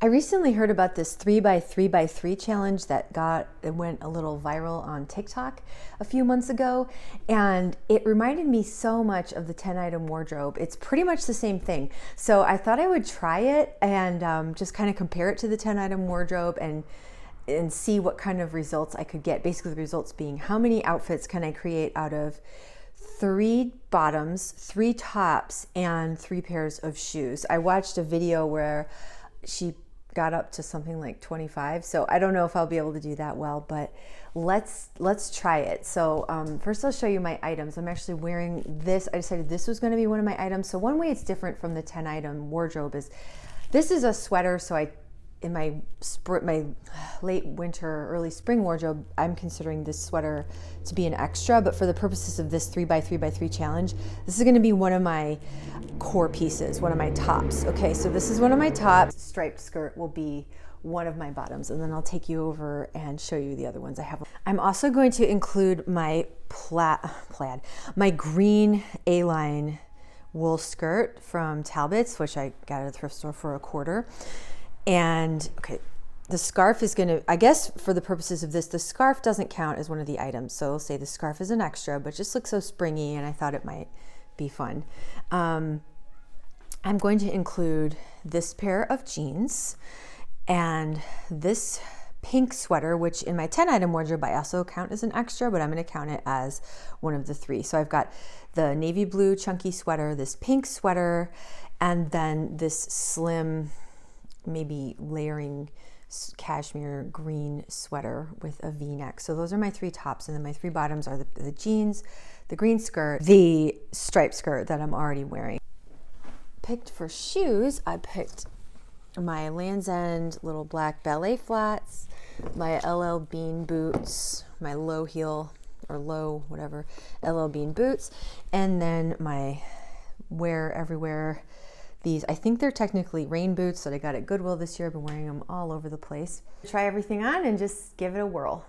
I recently heard about this 3x3x3 challenge that went a little viral on TikTok a few months ago, and it reminded me so much of the 10-item wardrobe. It's pretty much the same thing. So I thought I would try it and just kind of compare it to the 10-item wardrobe and see what kind of results I could get. Basically, the results being how many outfits can I create out of 3 bottoms, 3 tops, and 3 pairs of shoes. I watched a video where she got up to something like 25. So I don't know if I'll be able to do that well, but let's try it. So first I'll show you my items. I'm actually wearing this. I decided this was going to be one of my items. So one way it's different from the 10-item wardrobe is this is a sweater. So in my late winter, early spring wardrobe, I'm considering this sweater to be an extra, but for the purposes of this 3x3x3 challenge, this is going to be one of my core pieces, one of my tops. Okay, so this is one of my tops. Striped skirt will be one of my bottoms, and then I'll take you over and show you the other ones I have. I'm also going to include my my green A-line wool skirt from Talbot's, which I got at a thrift store for $1. And okay, the scarf is gonna, I guess for the purposes of this, the scarf doesn't count as one of the items. So we'll say the scarf is an extra, but just looks so springy and I thought it might be fun. I'm going to include this pair of jeans and this pink sweater, which in my 10-item wardrobe I also count as an extra, but I'm going to count it as one of the 3. So I've got the navy blue chunky sweater, this pink sweater, and then this slim, maybe layering cashmere green sweater with a V-neck. So those are my 3 tops, and then my 3 bottoms are the jeans, the green skirt, the striped skirt that I'm already wearing. Picked for shoes, I picked my Lands' End little black ballet flats, my LL Bean boots, my low heel or low whatever LL Bean boots, and then my Wear Everywhere. These, I think they're technically rain boots that I got at Goodwill this year. I've been wearing them all over the place. Try everything on and just give it a whirl.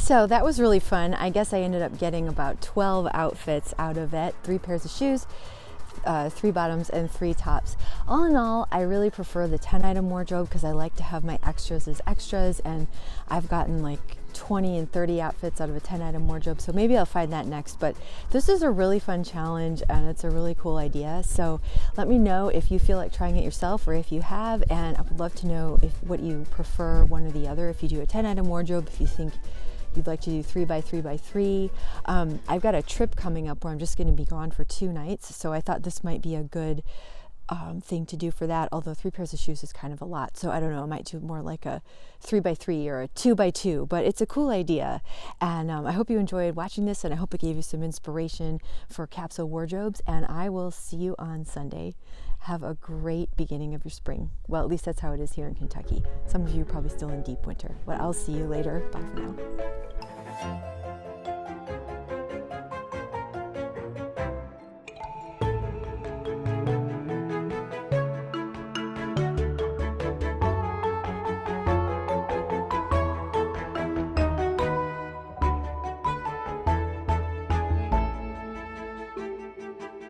So that was really fun. I guess I ended up getting about 12 outfits out of it, 3 pairs of shoes, 3 bottoms and 3 tops. All in all, I really prefer the 10 item wardrobe because I like to have my extras as extras, and I've gotten like 20 and 30 outfits out of a 10 item wardrobe, so maybe I'll find that next. But this is a really fun challenge and it's a really cool idea, so let me know if you feel like trying it yourself or if you have, and I would love to know what you prefer, one or the other. If you do a 10 item wardrobe, if you think you'd like to do 3 by 3 by 3. I've got a trip coming up where I'm just going to be gone for 2 nights, so I thought this might be a good thing to do for that, although 3 pairs of shoes is kind of a lot, so I don't know, I might do more like a 3 by 3 or a 2 by 2, but it's a cool idea, and I hope you enjoyed watching this, and I hope it gave you some inspiration for capsule wardrobes, and I will see you on Sunday. Have a great beginning of your spring. Well, at least that's how it is here in Kentucky. Some of you are probably still in deep winter, but I'll see you later. Bye for now.